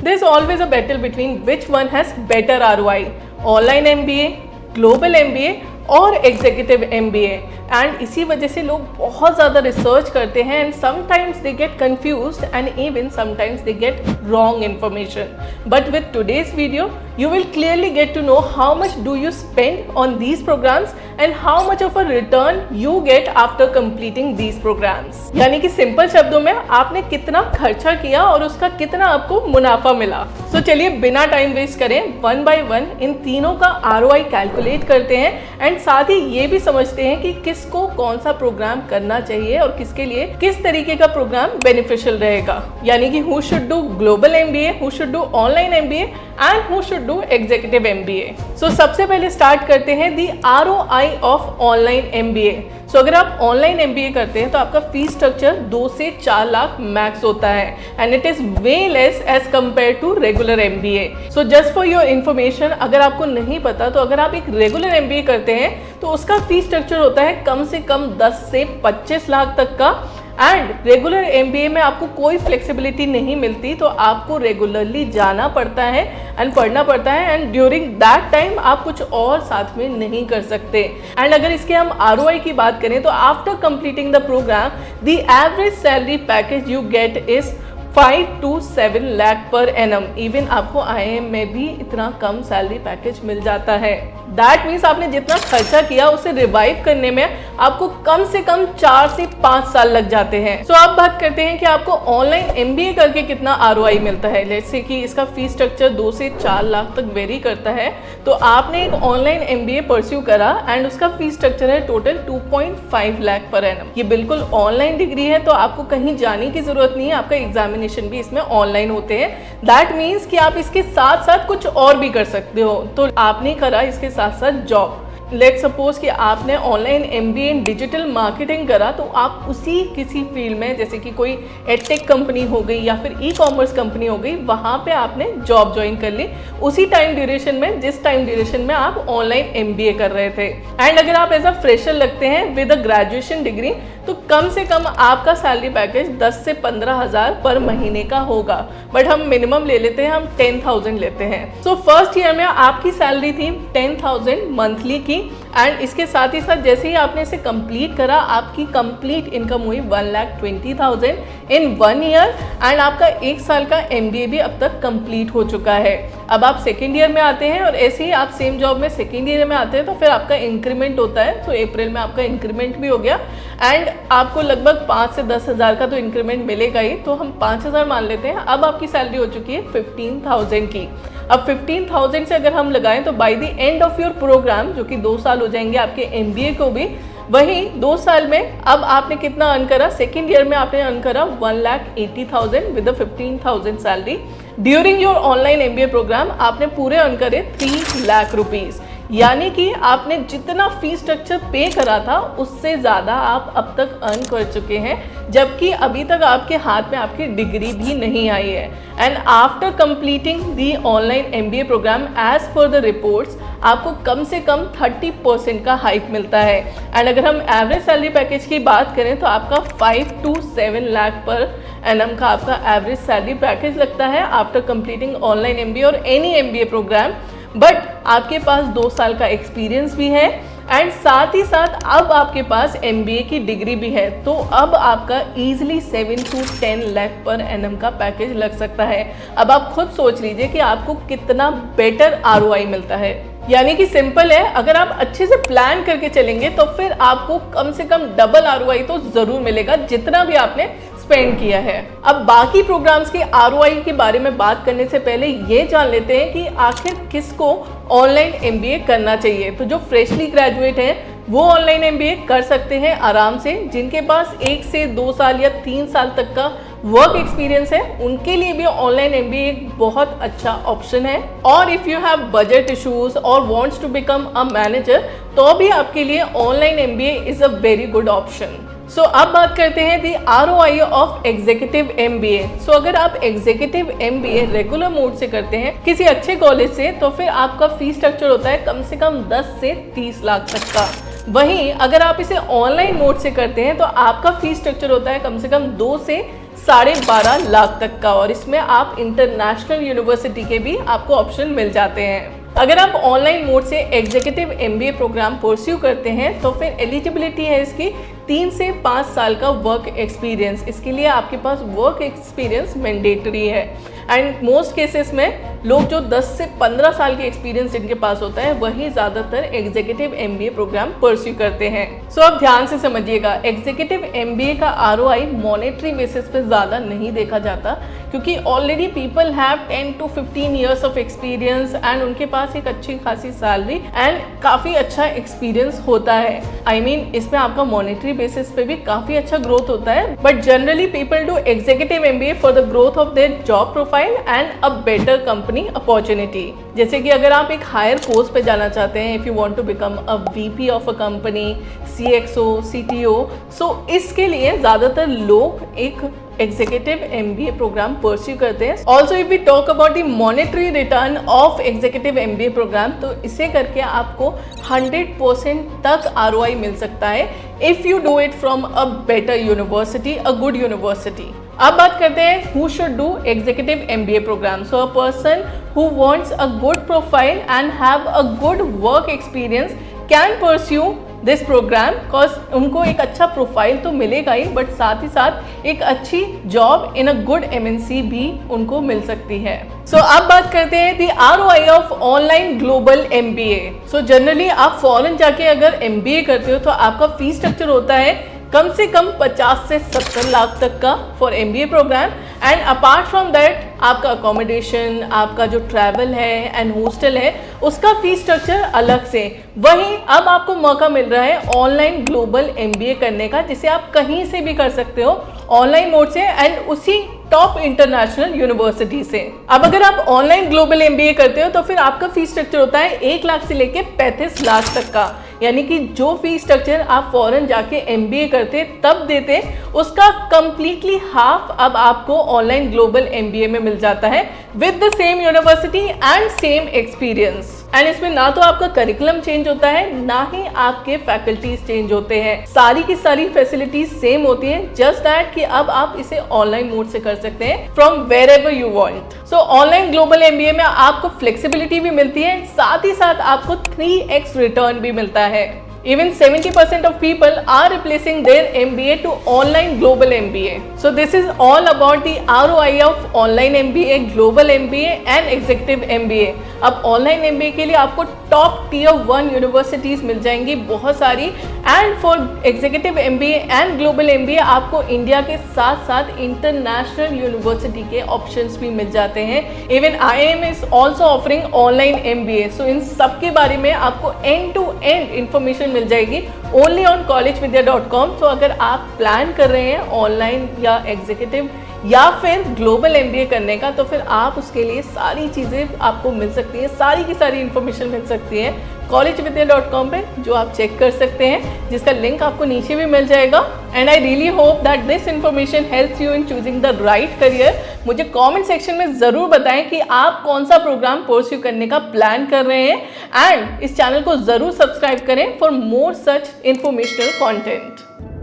There's always a battle between which one has better ROI, online MBA, global MBA और executive MBA। And इसी वजह से लोग बहुत ज़्यादा रिसर्च करते हैं and sometimes they get confused and even sometimes they get wrong information. But with today's video you will clearly get to know how much do you spend on these programs and how much of a return you get after completing these programs। यानी कि simple शब्दों में आपने कितना खर्चा किया और उसका कितना आपको मुनाफा मिला। तो चलिए बिना टाइम वेस्ट करें वन बाय वन इन तीनों का ROI कैलकुलेट करते हैं एंड साथ ही ये भी समझते हैं कि किसको कौन सा प्रोग्राम करना चाहिए और किसके लिए किस तरीके का प्रोग्राम बेनिफिशियल रहेगा। यानी कि who should do global MBA, who should do online MBA and who should do executive MBA। सो सबसे पहले स्टार्ट करते हैं the ROI of online MBA। So अगर आप ऑनलाइन MBA करते हैं तो आपका फीस स्ट्रक्चर 2 से 4 लाख मैक्स होता है and it is way less as compared to regular MBA। So just for your information, अगर आपको नहीं पता तो अगर आप एक रेगुलर MBA करते हैं तो उसका फीस स्ट्रक्चर होता है कम से कम 10 से 25 लाख तक का। एंड रेगुलर MBA में आपको कोई फ्लेक्सिबिलिटी नहीं मिलती, तो आपको रेगुलरली जाना पड़ता है एंड पढ़ना पड़ता है एंड ड्यूरिंग दैट टाइम आप कुछ और साथ में नहीं कर सकते। एंड अगर इसके हम ROI की बात करें तो after completing the program the average salary package you get is 5 to 7 lakh per annum. Even आपको IIM में भी इतना कम सैलरी पैकेज मिल जाता है। दैट मीन्स आपने जितना खर्चा किया उसे रिवाइव करने में आपको कम से कम 4 से 5 साल लग जाते हैं। सो आप बात करते हैं कि आपको ऑनलाइन MBA करके कितना ROI मिलता है। लेट्स से कि इसका फीस स्ट्रक्चर 2 से 4 लाख तक वेरी करता है, तो आपने एक ऑनलाइन MBA परस्यू करा एंड उसका फीस स्ट्रक्चर है टोटल 2.5 लाख पर एनम। ये बिल्कुल ऑनलाइन डिग्री है, तो आपको कहीं जाने की जरूरत नहीं है, आपका एग्जामिनेशन भी इसमें ऑनलाइन होते हैं। दैट मीन्स कि आप इसके साथ साथ कुछ और भी कर सकते हो। तो आपने करा इसके साथ साथ जॉब। लेट्स सपोज कि आपने ऑनलाइन MBA इन डिजिटल मार्केटिंग करा, तो आप उसी किसी फील्ड में जैसे कि कोई एडटेक कंपनी हो गई या फिर ई-कॉमर्स कंपनी हो गई, वहाँ पे आपने जॉब ज्वाइन कर ली उसी टाइम ड्यूरेशन में जिस टाइम ड्यूरेशन में आप ऑनलाइन MBA कर रहे थे। एंड अगर आप एज अ फ्रेशर लगते हैं विद अ ग्रेजुएशन डिग्री तो कम से कम आपका सैलरी पैकेज 10 से 15 हज़ार पर महीने का होगा। बट हम मिनिमम ले लेते हैं, हम 10,000 लेते हैं। सो फर्स्ट ईयर में आपकी सैलरी थी 10,000 मंथली की एंड इसके साथ ही साथ जैसे ही आपने इसे कंप्लीट करा आपकी कंप्लीट इनकम हुई 1,20,000 इन 1 ईयर एंड आपका 1 साल का MBA भी अब तक कंप्लीट हो चुका है। अब आप सेकेंड ईयर में आते हैं और ऐसे ही आप सेम जॉब में सेकेंड ईयर में आते हैं तो फिर आपका इंक्रीमेंट होता है। तो अप्रैल में आपका इंक्रीमेंट भी हो गया एंड आपको लगभग 5 से 10 हज़ार का तो इंक्रीमेंट मिलेगा ही, तो हम 5,000 मान लेते हैं। अब आपकी सैलरी हो चुकी है 15,000 की। अब 15,000 से अगर हम लगाएं तो by the end of your program, जो कि 2 साल हो जाएंगे आपके MBA को भी, वहीं 2 साल में अब आपने कितना अर्न करा, सेकेंड ईयर में आपने अर्न करा 1,80,000 with 15,000 salary. During your online MBA program आपने पूरे अर्न करे 3 लाख रुपीज़। यानी कि आपने जितना फीस स्ट्रक्चर पे करा था उससे ज़्यादा आप अब तक अर्न कर चुके हैं, जबकि अभी तक आपके हाथ में आपकी डिग्री भी नहीं आई है। And after completing the online MBA program as per the reports आपको कम से कम 30% का हाइक मिलता है। एंड अगर हम एवरेज सैलरी पैकेज की बात करें तो आपका 5 to 7 लाख पर एनम का आपका एवरेज सैलरी पैकेज लगता है आफ्टर कंप्लीटिंग ऑनलाइन MBA और एनी MBA प्रोग्राम। बट आपके पास 2 साल का एक्सपीरियंस भी है एंड साथ ही साथ अब आपके पास MBA की डिग्री भी है, तो अब आपका easily 7 to 10 lakh per annum का पैकेज लग सकता है। अब आप खुद सोच लीजिए कि आपको कितना बेटर ROI मिलता है। यानी कि सिंपल है, अगर आप अच्छे से प्लान करके चलेंगे तो फिर आपको कम से कम डबल ROI तो ज़रूर मिलेगा जितना भी आपने स्पेंड किया है। अब बाकी प्रोग्राम्स के ROI के बारे में बात करने से पहले ये जान लेते हैं कि आखिर किसको ऑनलाइन MBA करना चाहिए। तो जो फ्रेशली ग्रेजुएट हैं वो ऑनलाइन MBA कर सकते हैं आराम से। जिनके पास 1 से 2 साल या 3 साल तक का वर्क एक्सपीरियंस है उनके लिए भी ऑनलाइन MBA एक बहुत अच्छा ऑप्शन है। और if you have budget issues और wants to become a manager तो भी आपके लिए online MBA is a very good option. So अब बात करते हैं the ROI of executive MBA। So अगर आप एग्जीक्यूटिव MBA रेगुलर मोड से करते हैं किसी अच्छे कॉलेज से तो फिर आपका फीस स्ट्रक्चर होता है कम से कम 10 से 30 लाख तक का। वहीं अगर आप इसे ऑनलाइन मोड से करते हैं तो आपका फीस स्ट्रक्चर होता है कम से कम 2 से 12.5 लाख तक का, और इसमें आप इंटरनेशनल यूनिवर्सिटी के भी आपको ऑप्शन मिल जाते हैं। अगर आप ऑनलाइन मोड से एग्जीक्यूटिव एमबीए प्रोग्राम परस्यू करते हैं तो फिर एलिजिबिलिटी है इसकी 3 से 5 साल का वर्क एक्सपीरियंस। इसके लिए आपके पास वर्क एक्सपीरियंस मैंडेटरी है, एंड मोस्ट केसेस में लोग जो 10 से 15 साल के एक्सपीरियंस जिनके पास होता है वही ज़्यादातर एग्जीक्यूटिव एमबीए प्रोग्राम परस्यू करते हैं। सो अब ध्यान से समझिएगा, एग्जीक्यूटिव एमबीए का आरओआई मॉनेटरी बेसिस पे ज़्यादा नहीं देखा जाता, क्योंकि already people have 10 to 15 years of experience and उनके पास एक अच्छी खासी सैलरी एंड काफ़ी अच्छा एक्सपीरियंस होता है। I mean, इसमें आपका मॉनेटरी बेसिस पे भी काफ़ी अच्छा ग्रोथ होता है, but generally people do executive MBA for the growth of their job profile and a better company opportunity. जैसे कि अगर आप एक हायर पोस्ट पे जाना चाहते हैं, if you want to become a VP of a company, CXO, CTO, so इसके लिए ज़्यादातर लोग एक एग्जीक्यूटिव एमबीए प्रोग्राम परस्यू करते हैं। Also if we talk about the monetary return of executive MBA program, तो इसे करके आपको 100% तक आरओआई मिल सकता है if you do it from a better university, a good university. अब बात करते हैं who should do executive MBA program. So a person who wants a good profile and have a good work experience can pursue this program, because उनको एक अच्छा profile तो मिलेगा ही, but साथ ही साथ एक अच्छी job in a good MNC भी उनको मिल सकती है। सो अब बात करते हैं the ROI of online global MBA. So generally आप फॉरेन जाके अगर एमबीए करते हो तो आपका फीस स्ट्रक्चर होता है कम से कम 50 से 70 लाख तक का for MBA program, and apart from that आपका अकोमोडेशन, आपका जो ट्रैवल है एंड हॉस्टल है, उसका फीस स्ट्रक्चर अलग से। वहीं अब आपको मौका मिल रहा है ऑनलाइन ग्लोबल एमबीए करने का, जिसे आप कहीं से भी कर सकते हो ऑनलाइन मोड से एंड उसी टॉप इंटरनेशनल यूनिवर्सिटी से। अब अगर आप ऑनलाइन ग्लोबल एमबीए करते हो तो फिर आपका फीस स्ट्रक्चर होता है 1 लाख से लेके 35 लाख तक का, यानी कि जो फीस स्ट्रक्चर आप फॉरेन जाके एमबीए करते तब देते, उसका कंप्लीटली हाफ अब आपको ऑनलाइन ग्लोबल एमबीए में मिल जाता है with the same university and same experience. And इसमें ना तो आपका करिकुलम चेंज होता है, ना ही आपके फैकल्टीज चेंज होते हैं, सारी की सारी फैसिलिटीज सेम होती हैं, जस्ट दैट कि अब आप इसे ऑनलाइन मोड से कर सकते हैं from wherever you want. So online global MBA में आपको फ्लेक्सिबिलिटी भी मिलती है, साथ ही साथ आपको 3x रिटर्न भी मिलता है। Even 70% of people are replacing their MBA to online global MBA. So this is all about the ROI of online MBA, global MBA and executive MBA. अब ऑनलाइन MBA के लिए आपको टॉप टियर 1 यूनिवर्सिटीज मिल जाएंगी बहुत सारी, and for executive MBA and global MBA आपको India के साथ साथ इंटरनेशनल यूनिवर्सिटी के ऑप्शंस भी मिल जाते हैं। Even IIM is also offering online MBA। सो इन सब के बारे में आपको एंड टू एंड इंफॉर्मेशन मिल जाएगी ओनली ऑन collegevidya.com। तो अगर आप प्लान कर रहे हैं ऑनलाइन या एग्जीक्यूटिव या फिर ग्लोबल एमबीए करने का, तो फिर आप उसके लिए सारी चीज़ें आपको मिल सकती हैं, सारी की सारी इन्फॉर्मेशन मिल सकती है collegevidya.com पे, जो आप चेक कर सकते हैं, जिसका लिंक आपको नीचे भी मिल जाएगा। And I really hope that this information helps you in choosing the right career. मुझे कमेंट सेक्शन में ज़रूर बताएं कि आप कौन सा प्रोग्राम परस्यू करने का प्लान कर रहे हैं, एंड इस चैनल को ज़रूर सब्सक्राइब करें for more such informational content.